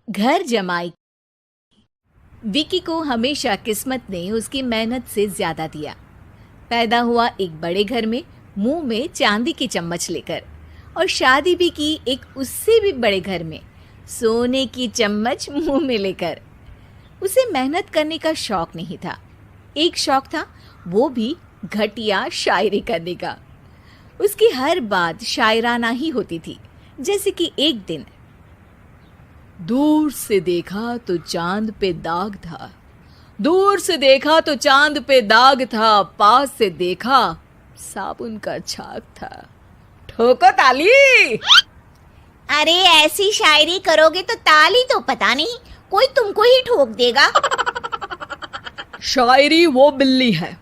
घर जमाई। विकी को हमेशा किस्मत ने उसकी मेहनत से ज्यादा दिया। पैदा हुआ एक बड़े घर में, मुंह में चांदी की चम्मच लेकर, और शादी भी की एक उससे भी बड़े घर में, सोने की चम्मच मुंह में लेकर। उसे मेहनत करने का शौक नहीं था। एक शौक था, वो भी घटिया शायरी करने का। उसकी हर बात शायराना ही होती थी। जैसे कि एक दिन, दूर से देखा तो चांद पे दाग था, दूर से देखा तो चांद पे दाग था, पास से देखा साबुन का छाग था। ठोको ताली। अरे ऐसी शायरी करोगे तो ताली तो पता नहीं, कोई तुमको ही ठोक देगा। शायरी वो बिल्ली है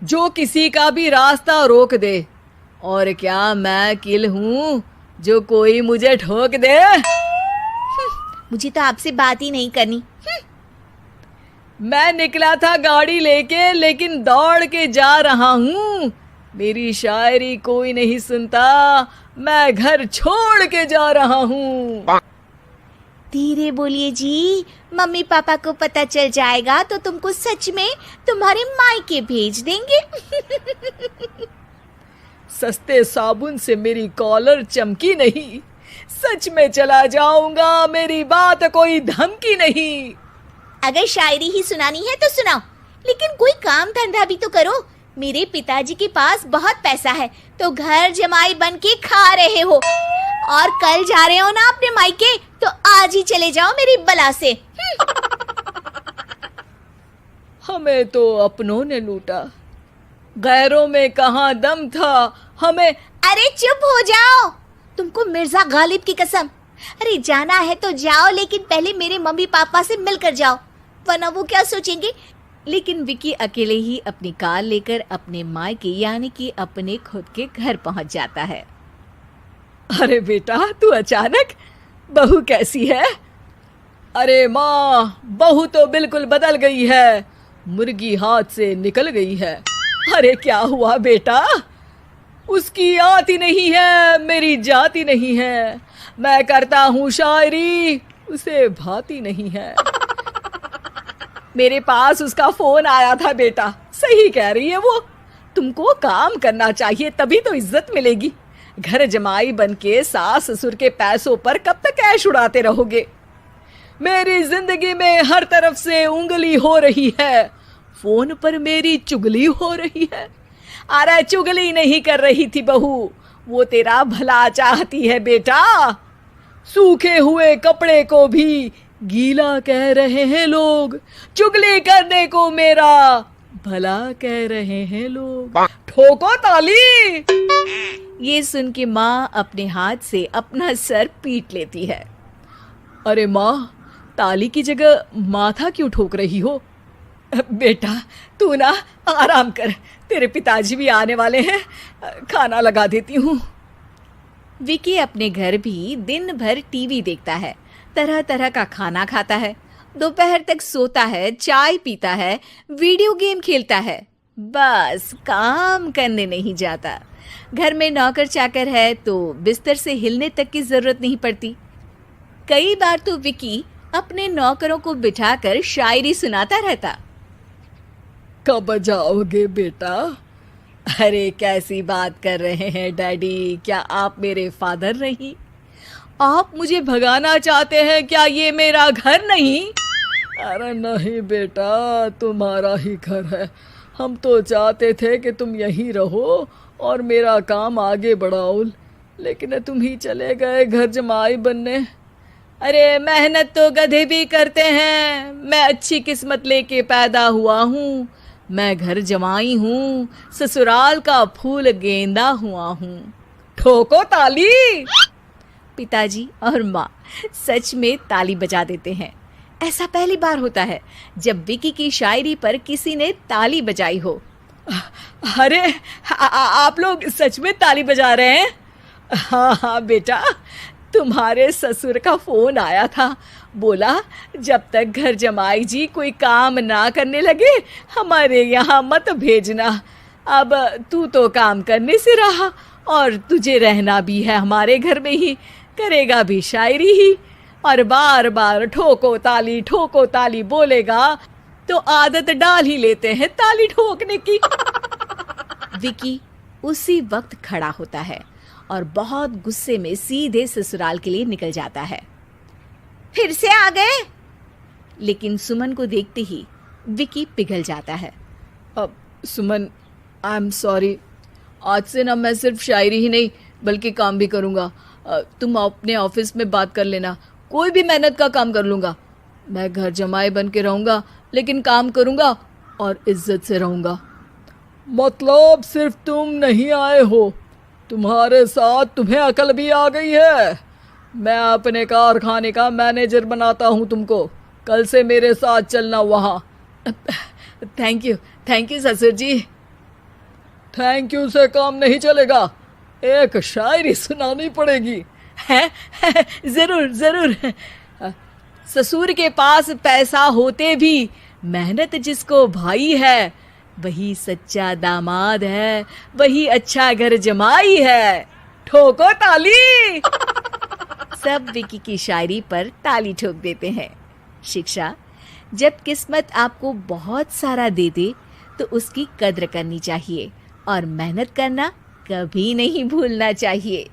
जो किसी का भी रास्ता रोक दे, और क्या मैं किल हूं जो कोई मुझे ठोक दे। मुझे तो आपसे बात ही नहीं करनी। मैं निकला था गाड़ी लेके, लेकिन दौड़ के जा रहा हूँ। मेरी शायरी कोई नहीं सुनता, मैं घर छोड़ के जा रहा हूँ। धीरे बोलिए जी, मम्मी पापा को पता चल जाएगा तो तुमको सच में तुम्हारे मायके भेज देंगे। सस्ते साबुन से मेरी कॉलर चमकी नहीं, सच में चला जाऊंगा, मेरी बात कोई धमकी नहीं। अगर शायरी ही सुनानी है तो सुनाओ, लेकिन कोई काम धंधा भी तो करो। मेरे पिताजी के पास बहुत पैसा है, तो घर जमाई बन के खा रहे हो, और कल जा रहे हो ना अपने मायके, तो आज ही चले जाओ मेरी बला से। हमें तो अपनों ने लूटा, गैरों में कहाँ दम था हमें। अरे चुप हो जाओ, तुमको मिर्जा गालिब की कसम। अरे जाना है तो जाओ, लेकिन पहले मेरे मम्मी पापा से मिलकर जाओ, वरना वो क्या सोचेंगे। लेकिन विकी अकेले ही अपनी कार लेकर अपने मायके यानी कि अपने खुद के घर पहुंच जाता है। अरे बेटा, तू अचानक, बहू कैसी है? अरे माँ, बहू तो बिल्कुल बदल गई है, मुर्गी हाथ से निकल गई है। अरे क्या हुआ बेटा? उसकी आती नहीं है, मेरी जाती नहीं है। मैं करता हूँ शायरी, उसे भाती नहीं है। मेरे पास उसका फोन आया था बेटा, सही कह रही है वो। तुमको काम करना चाहिए, तभी तो इज्जत मिलेगी। घर जमाई बनके सास ससुर के पैसों पर कब तक ऐश उड़ाते रहोगे? मेरी जिंदगी में हर तरफ से उंगली हो रही है, फोन पर मेरी चुगली हो रही है। अरे चुगली नहीं कर रही थी बहू, वो तेरा भला चाहती है बेटा। सूखे हुए कपड़े को भी गीला कह रहे हैं लोग, चुगली करने को मेरा भला कह रहे हैं लोग। ठोको ताली। ये सुन के माँ अपने हाथ से अपना सर पीट लेती है। अरे माँ, ताली की जगह माथा क्यों ठोक रही हो? बेटा तू ना आराम कर, तेरे पिताजी भी आने वाले हैं, खाना लगा देती हूँ। विकी अपने घर भी दिन भर टीवी देखता है, तरह तरह का खाना खाता है, दोपहर तक सोता है, चाय पीता है, वीडियो गेम खेलता है, बस काम करने नहीं जाता। घर में नौकर चाकर है तो बिस्तर से हिलने तक की जरूरत नहीं पड़ती। कई बार तो विकी अपने नौकरों को बिठाकर शायरी सुनाता रहता। कब जाओगे बेटा? अरे कैसी बात कर रहे हैं डैडी, क्या आप मेरे फादर नहीं? आप मुझे भगाना चाहते हैं क्या? ये मेरा घर नहीं। अरे नहीं बेटा, तुम्हारा ही घर है। हम तो चाहते थे कि तुम यहीं रहो और मेरा काम आगे बढ़ाओ, लेकिन तुम ही चले गए घर जमाई बनने। अरे मेहनत तो गधे भी करते हैं, मैं अच्छी किस्मत लेके पैदा हुआ हूँ, मैं घर जमाई हूँ, ससुराल का फूल गेंदा हुआ हूँ। ठोको ताली। पिताजी और माँ सच में ताली बजा देते हैं। ऐसा पहली बार होता है जब विकी की शायरी पर किसी ने ताली बजाई हो। अरे आप लोग सच में ताली बजा रहे हैं? हाँ हाँ बेटा, तुम्हारे ससुर का फोन आया था, बोला जब तक घर जमाई जी कोई काम ना करने लगे हमारे यहाँ मत भेजना। अब तू तो काम करने से रहा और तुझे रहना भी है हमारे घर में ही, करेगा भी शायरी ही, और बार बार ठोको ताली बोलेगा तो आदत डाल ही लेते हैं ताली ठोकने की। विकी उसी वक्त खड़ा होता है और बहुत गुस्से में सीधे ससुराल के लिए निकल जाता है। फिर से आ गए? लेकिन सुमन को देखते ही विकी पिघल जाता है। अब सुमन, आई एम सॉरी, आज से ना मैं सिर्फ शायरी ही नहीं बल्कि काम भी करूँगा। तुम अपने ऑफिस में बात कर लेना, कोई भी मेहनत का काम कर लूँगा। मैं घर जमाई बन के रहूँगा लेकिन काम करूँगा और इज्जत से रहूँगा। मतलब सिर्फ तुम नहीं आए हो, तुम्हारे साथ तुम्हें अकल भी आ गई है। मैं अपने कारखाने का मैनेजर बनाता हूँ तुमको, कल से मेरे साथ चलना वहाँ। थैंक यू ससुर जी। थैंक यू से काम नहीं चलेगा, एक शायरी सुनानी पड़ेगी। है? जरूर। ससुर के पास पैसा होते भी मेहनत जिसको भाई है, वही सच्चा दामाद है, वही अच्छा घर जमाई है। ठोको ताली। सब विकी की शायरी पर ताली ठोक देते हैं। शिक्षा: जब किस्मत आपको बहुत सारा दे दे तो उसकी कद्र करनी चाहिए और मेहनत करना कभी नहीं भूलना चाहिए।